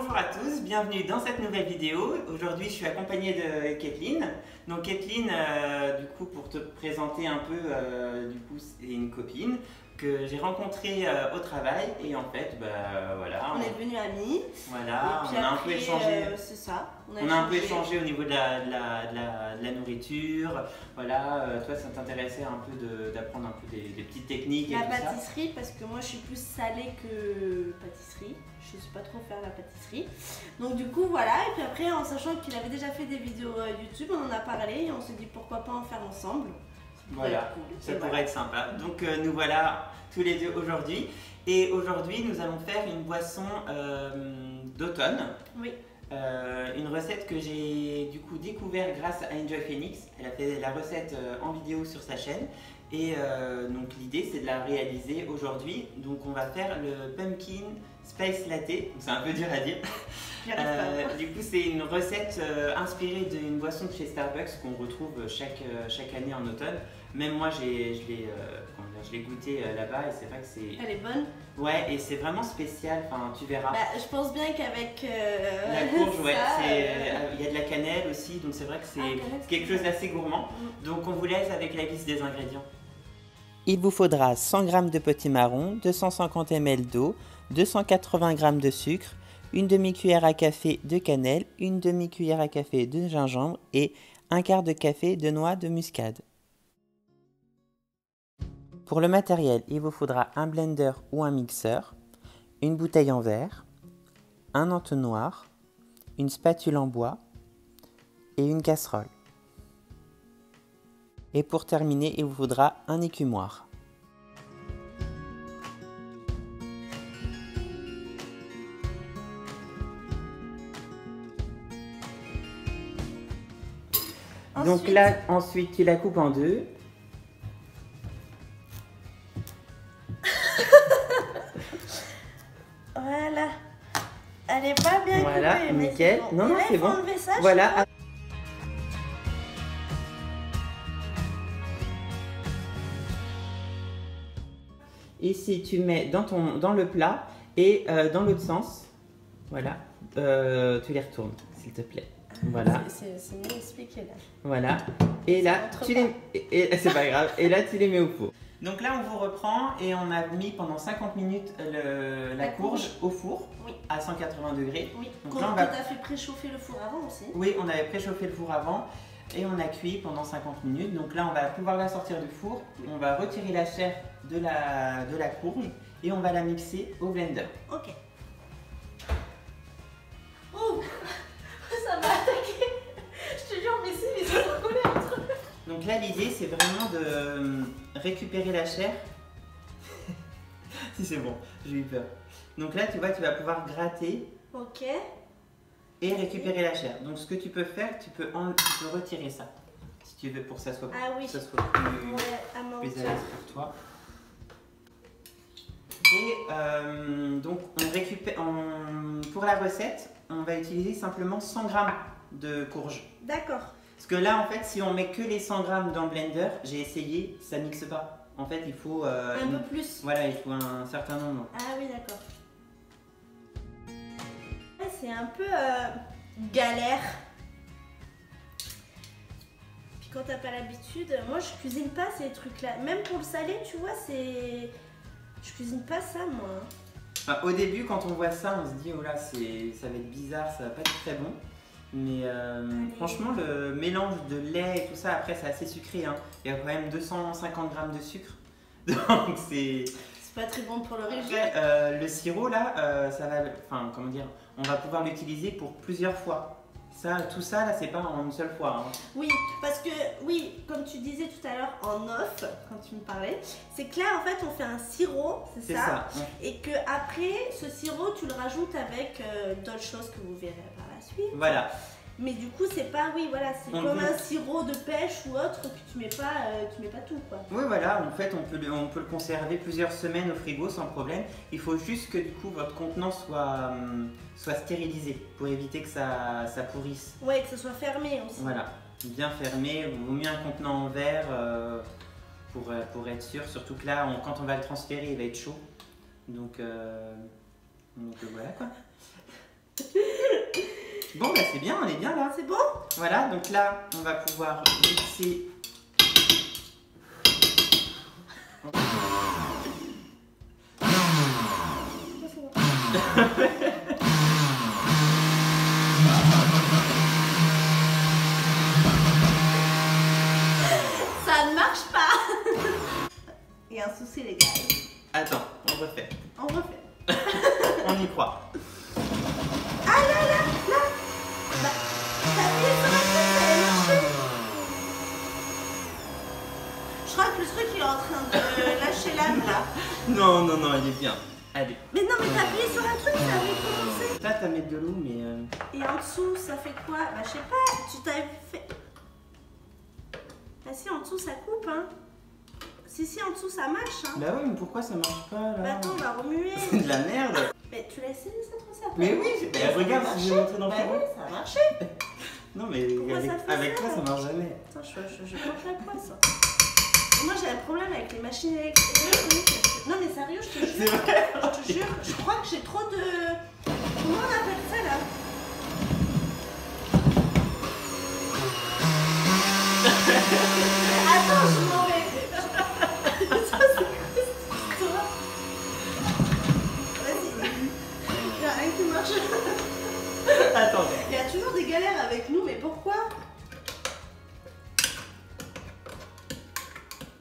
bonjour à tous, bienvenue dans cette nouvelle vidéo. Aujourd'hui je suis accompagnée de Kathleen. Donc Kathleen, du coup pour te présenter un peu, c'est une copine que j'ai rencontrée au travail et en fait voilà. On est devenus amis. Voilà, on a un peu échangé. C'est ça. On a un peu échangé au niveau de la nourriture. Voilà, toi ça t'intéressait un peu d'apprendre un peu des petites techniques et la tout ça. pâtisserie, parce que moi je suis plus salée que pâtisserie. Je ne sais pas trop faire la pâtisserie. Donc du coup voilà, et puis après en sachant qu'il avait déjà fait des vidéos YouTube, on en a parlé et on s'est dit pourquoi pas en faire ensemble. Voilà, ça pourrait être sympa. Donc nous voilà tous les deux aujourd'hui. Et aujourd'hui nous allons faire une boisson d'automne. Oui. Une recette que j'ai du coup découvert grâce à Enjoy Phoenix. Elle a fait la recette en vidéo sur sa chaîne. Et donc l'idée c'est de la réaliser aujourd'hui. Donc on va faire le Pumpkin Spice Latte. C'est un peu dur à dire. Du coup c'est une recette inspirée d'une boisson de chez Starbucks qu'on retrouve chaque année en automne. Même moi je l'ai goûté là-bas et c'est vrai que c'est... Elle est bonne. Ouais, et c'est vraiment spécial, enfin tu verras. Je pense bien qu'avec la courge, ouais, il y a de la cannelle aussi, donc c'est vrai que c'est quelque chose d'assez gourmand. Donc on vous laisse avec la liste des ingrédients. Il vous faudra 100 g de potimarron, 250 ml d'eau, 280 g de sucre, une demi-cuillère à café de cannelle, une demi-cuillère à café de gingembre et un quart de café de noix de muscade. Pour le matériel, il vous faudra un blender ou un mixeur, une bouteille en verre, un entonnoir, une spatule en bois et une casserole. Et pour terminer, il vous faudra un écumoire. Donc là, ensuite, tu la coupes en deux. Voilà. Elle est pas bien coupée, voilà, mais nickel. bon. Non, c'est bon. Enlever ça, voilà. Ici, tu mets dans le plat et dans l'autre sens, voilà, tu les retournes, s'il te plaît. Voilà. C'est mieux expliqué là. Voilà. Et là, c'est pas grave. Et là, tu les mets au four. Donc là, on vous reprend et on a mis pendant 50 minutes la courge au four, oui, à 180 degrés. Oui. Donc là, on a fait préchauffer le four avant aussi. Oui, on avait préchauffé le four avant et on a cuit pendant 50 minutes. Donc là, on va pouvoir la sortir du four. On va retirer la chair de la courge et on va la mixer au blender. Ok. Oh, ça m'a attaqué. Je te jure, mais si, ils sont collés entre eux. Donc là, l'idée, c'est vraiment de récupérer la chair. Si c'est bon, j'ai eu peur. Donc là, tu vois, tu vas pouvoir gratter. Ok. Et récupérer la chair. Donc ce que tu peux faire, tu peux retirer ça. Si tu veux, pour que ça soit, oui, ça soit plus, plus à l'aise pour toi. Et donc on récupère, pour la recette, on va utiliser simplement 100 g de courge. D'accord. Parce que là, en fait, si on met que les 100 g dans le blender, j'ai essayé, ça mixe pas. En fait, il faut... un peu plus. Voilà, il faut un certain nombre. Ah oui, d'accord. C'est un peu galère. Puis quand t'as pas l'habitude, moi je cuisine pas ces trucs là. Même pour le salé, tu vois, je cuisine pas ça moi. Enfin, au début, quand on voit ça, on se dit oh là, ça va être bizarre, ça va pas être très bon. Mais franchement, le mélange de lait et tout ça, après c'est assez sucré. Hein. Il y a quand même 250 g de sucre. Donc c'est pas très bon pour le régime. Après, le sirop là, ça va, enfin comment dire, on va pouvoir l'utiliser pour plusieurs fois. Tout ça là, c'est pas en une seule fois. Hein. Oui, parce que oui, comme tu disais tout à l'heure en off, quand tu me parlais, c'est que là en fait on fait un sirop, c'est ça, et que après ce sirop tu le rajoutes avec d'autres choses que vous verrez par la suite. Voilà. Mais du coup, c'est pas, oui, voilà, c'est comme un sirop de pêche ou autre, puis tu mets pas tout, quoi. Oui, voilà, en fait, on peut le conserver plusieurs semaines au frigo sans problème. Il faut juste que du coup, votre contenant soit stérilisé pour éviter que ça pourrisse. Ouais, que ce soit fermé aussi. Voilà, bien fermé. Il vaut mieux un contenant en verre pour être sûr. Surtout que là, quand on va le transférer, il va être chaud. Donc voilà quoi. Bon, bah c'est bien, on est bien là. C'est bon? Voilà, donc là, on va pouvoir mixer. Ça ne marche pas. Il y a un souci, les gars. Attends, on refait. On refait. On y croit. Ah là là, là. Bah, t'as appuyé sur un truc, ça a marché. Je crois que le truc il est en train de lâcher l'âme là. Non, non, non, il est bien. Allez. Mais non, mais t'as appuyé sur un truc, ça avait commencé. Là, t'as mettre de l'eau, mais... Et en dessous, ça fait quoi? Bah, je sais pas, tu t'avais fait. Ah si, en dessous ça coupe, hein. Si, en dessous ça marche, hein. Bah oui, mais pourquoi ça marche pas, là? Bah attends, on va remuer. C'est de la merde. Mais tu l'as essayé cette recette? Mais oui, regarde, si j'ai montré dans le Bah four. oui, ça a marché. Non, mais Pourquoi ça fait avec ça, toi, ça marche jamais. Attends, je porte la poisse. Moi j'ai un problème avec les machines électriques. Non mais sérieux, je te jure. C'est vrai. Je te jure, je crois que j'ai trop de... Comment on appelle ça là? Attends, je m'en vais. Ça c'est quoi cette histoire? Vas-y. Il n'y a rien qui marche. Attends. Il y a toujours des galères avec nous, mais pourquoi?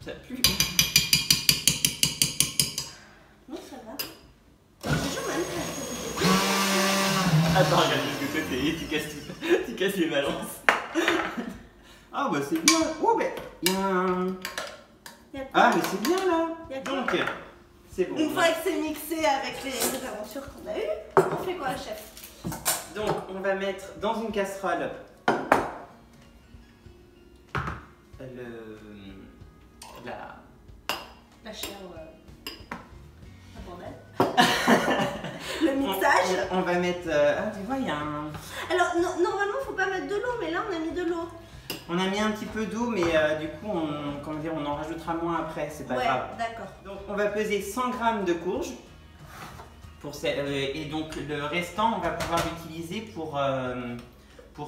Ça pue. Non, ça va. Je jure même que Attends, regarde ce que toi, tu casses les balances. Ah, bah c'est bien. Oh, bah, il y a un... y a quoi? Ah, mais c'est bien, là. Y a quoi? Donc, c'est bon. Une fois que c'est mixé avec les aventures qu'on a eues, on fait quoi, chef? Donc, on va mettre dans une casserole La chair, la bordel. Le mixage. On va mettre... ah, tu vois, il y a un... Alors, normalement, faut pas mettre de l'eau, mais là, on a mis de l'eau. On a mis un petit peu d'eau, mais du coup, on en rajoutera moins après, c'est pas grave. Ouais, d'accord. Donc, on va peser 100 g de courge. Et donc, le restant, on va pouvoir l'utiliser pour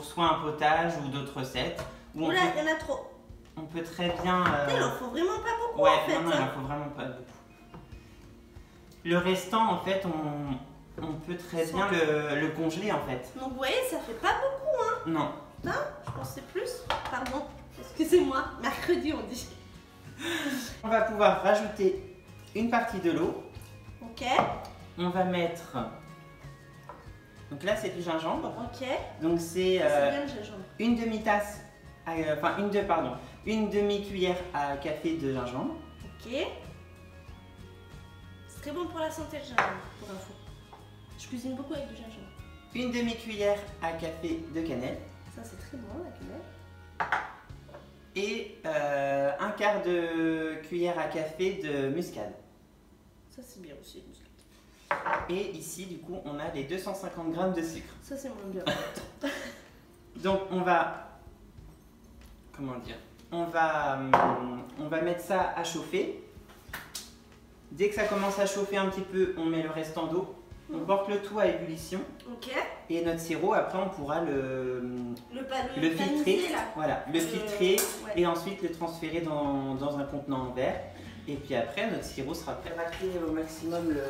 soit un potage ou d'autres recettes. Oula, il y en a trop. On peut très bien... Il en faut vraiment pas beaucoup, ouais, en fait. non, il en faut vraiment pas beaucoup. Le restant, en fait, on peut très bien le congeler, en fait. Donc, vous voyez, ça fait pas beaucoup, hein. Non. Non, je pensais plus. Pardon, excusez-moi. Mercredi, on dit. On va pouvoir rajouter une partie de l'eau. Ok. On va mettre... Donc là, c'est du gingembre. Ok. Donc c'est bien le gingembre. une demi-tasse, une demi-cuillère à café de gingembre. Ok. C'est très bon pour la santé, le gingembre, pour info. Je cuisine beaucoup avec du gingembre. Une demi-cuillère à café de cannelle. Ça, c'est très bon, la cannelle. Et un quart de cuillère à café de muscade. Ça, c'est bien aussi, le muscade. Et ici, du coup, on a les 250 g de sucre. Ça, c'est moins bien. Donc, on va... Comment dire? On va mettre ça à chauffer. Dès que ça commence à chauffer un petit peu, on met le restant d'eau. On porte le tout à ébullition. Ok. Et notre sirop, après, on pourra le filtrer. Là. Voilà, le filtrer ouais. et ensuite le transférer dans un contenant en verre. Et puis après, notre sirop sera prêt à créer au maximum le...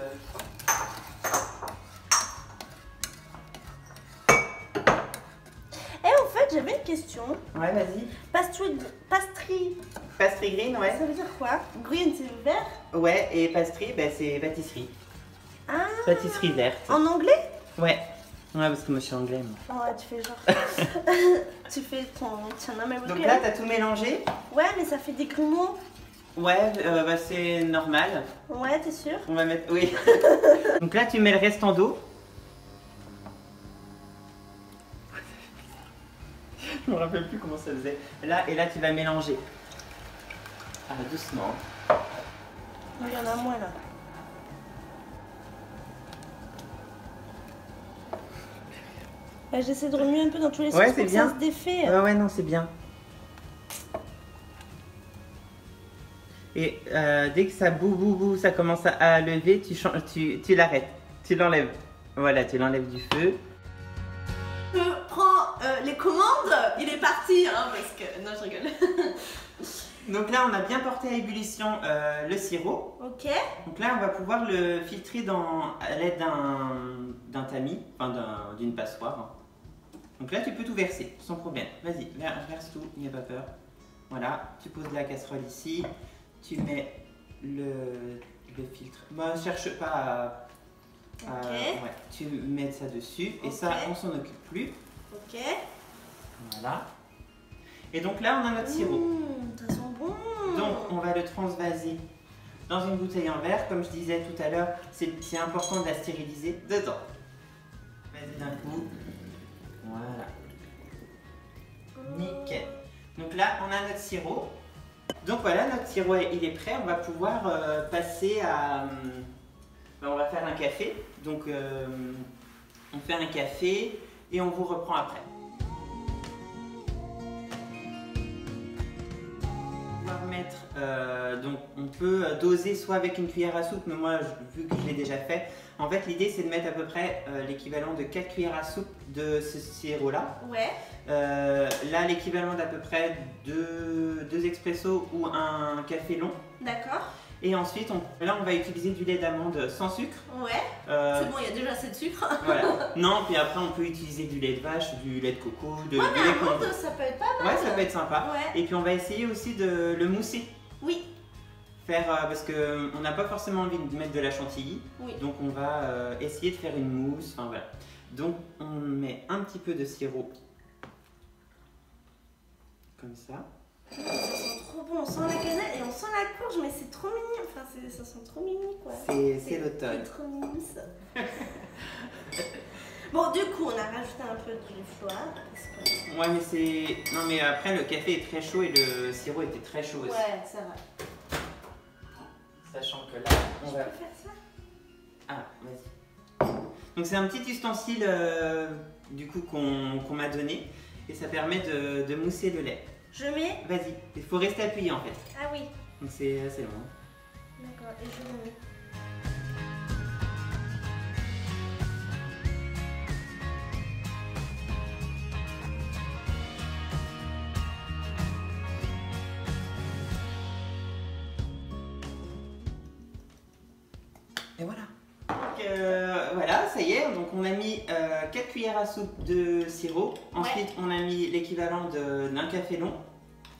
Et en fait, j'avais une question. Ouais, vas-y. Pastry. Pastry green, ouais. Ça veut dire quoi? Green, c'est vert? Ouais, et pastry, bah, c'est pâtisserie. Ah. Pâtisserie verte. En anglais? Ouais. Ouais, parce que moi je suis anglais. Moi. Oh, ouais, tu fais genre. Tu fais ton américain. Donc là, t'as tout mélangé. Ouais, mais ça fait des grumeaux. Ouais, bah, c'est normal. Ouais, t'es sûr? On va mettre. Oui. Donc là, tu mets le restant d'eau. Je me rappelle plus comment ça faisait. Là, et là, tu vas mélanger. Ah, doucement. Il y en a moins là. J'essaie de remuer un peu dans tous les sens pour que ça se défait. Ouais, non, c'est bien. Et dès que ça boue, ça commence à lever, tu l'arrêtes. Tu l'enlèves. Voilà, tu l'enlèves du feu. Je prends les commandes, il est parti, hein, parce que... Non, je rigole. Donc là, on a bien porté à ébullition le sirop. Ok. Donc là, on va pouvoir le filtrer à l'aide d'un tamis, enfin d'une passoire. Donc là, tu peux tout verser, sans problème. Vas-y, verse tout, n'aie pas peur. Voilà, tu poses la casserole ici, tu mets le filtre. Bah, cherche pas ouais, tu mets ça dessus et ça, on s'en occupe plus. Ok. Voilà. Et donc là, on a notre sirop. Ça sent bon. Donc, on va le transvaser dans une bouteille en verre. Comme je disais tout à l'heure, c'est important de la stériliser dedans. Vas-y d'un coup. Voilà. Nickel. Donc là, on a notre sirop. Donc voilà, notre sirop, il est prêt. On va pouvoir passer à... on va faire un café. Donc, on fait un café et on vous reprend après. Donc on peut doser soit avec une cuillère à soupe, mais moi vu que je l'ai déjà fait, en fait l'idée c'est de mettre à peu près l'équivalent de 4 cuillères à soupe de ce sirop là. Ouais. Là l'équivalent d'à peu près 2 expressos ou un café long. D'accord. Et ensuite là on va utiliser du lait d'amande sans sucre. Ouais. C'est bon, il y a déjà assez de sucre. Voilà. Non, puis après on peut utiliser du lait de vache, du lait de coco, du lait d'amande, ça peut être pas mal. Ouais, ça peut être sympa. Ouais. Et puis on va essayer aussi de le mousser. Oui. Parce qu'on n'a pas forcément envie de mettre de la chantilly. Oui. Donc on va essayer de faire une mousse. Enfin voilà. Donc on met un petit peu de sirop. Comme ça. Ça sent trop bon, on sent la cannelle et on sent la courge, mais c'est trop mignon, enfin ça sent trop mignon quoi. C'est l'automne. C'est trop mignon ça. Bon, du coup, on a rajouté un peu de flour. Ouais, mais c'est... Non, mais après, le café est très chaud et le sirop était très chaud aussi. Ouais, ça va. Sachant que là, on va... Je peux faire ça? Ah, vas-y. Donc c'est un petit ustensile du coup qu'on m'a donné et ça permet de mousser le lait. Je mets... Vas-y, il faut rester appuyé en fait. Ah oui. Donc c'est assez long. D'accord, et je le mets. Et voilà. Donc voilà, ça y est, donc on a mis 4 cuillères à soupe de sirop. Ensuite, on a mis l'équivalent d'un café long.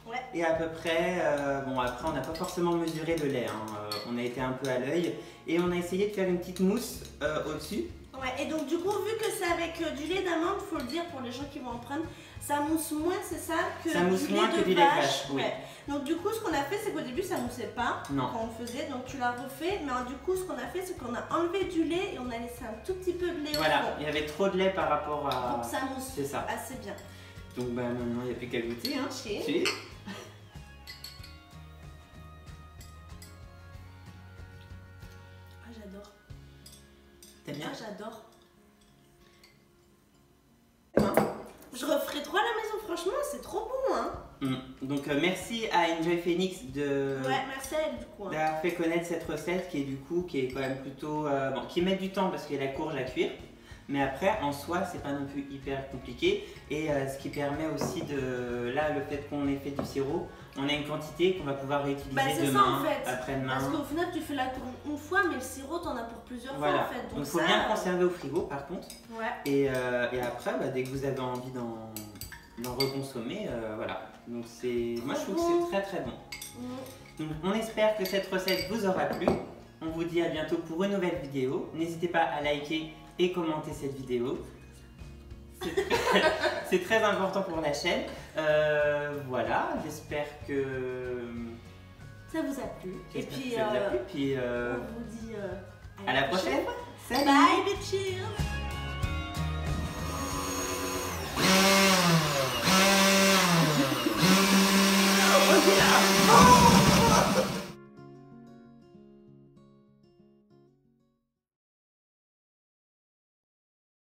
Ouais. Et à peu près, bon après on n'a pas forcément mesuré le lait, hein. On a été un peu à l'œil. Et on a essayé de faire une petite mousse au-dessus. Ouais, et donc du coup, vu que c'est avec du lait d'amande, faut le dire pour les gens qui vont en prendre, ça mousse moins, c'est ça, que ça mousse moins que du lait de vache. Oui. Ouais. Donc du coup, ce qu'on a fait, c'est qu'au début, ça moussait pas non. Quand on faisait, donc tu l'as refait. Mais du coup, ce qu'on a fait, c'est qu'on a enlevé du lait et on a laissé un tout petit peu de lait. Voilà, il y avait trop de lait par rapport à... Donc ça mousse assez bien. Donc bah maintenant, il n'y a plus qu'à goûter. Hein. Cheers. Ah, j'adore. T'aimes bien? Ah, j'adore. Je referai trop à la maison, franchement, c'est trop bon, hein. Donc merci à Enjoy Phoenix merci à elle du coup. D'avoir fait connaître cette recette qui est quand même plutôt... bon, qui met du temps parce qu'il y a la courge à cuire. Mais après, en soi, c'est pas non plus hyper compliqué. Et ce qui permet aussi de... Là, le fait qu'on ait fait du sirop, on a une quantité qu'on va pouvoir réutiliser demain, après-demain. Parce qu'au final, tu fais la courge une fois, mais le sirop, t'en as pour plusieurs fois en fait. Donc il faut bien conserver au frigo par contre. Ouais. Et après, dès que vous avez envie d'en reconsommer, voilà. Donc moi je trouve que c'est très très bon. Donc on espère que cette recette vous aura plu. On vous dit à bientôt pour une nouvelle vidéo. N'hésitez pas à liker et commenter cette vidéo. C'est très important pour la chaîne. Voilà, j'espère que ça vous a plu. Et puis, on vous dit à la prochaine. Salut. Bye bitches.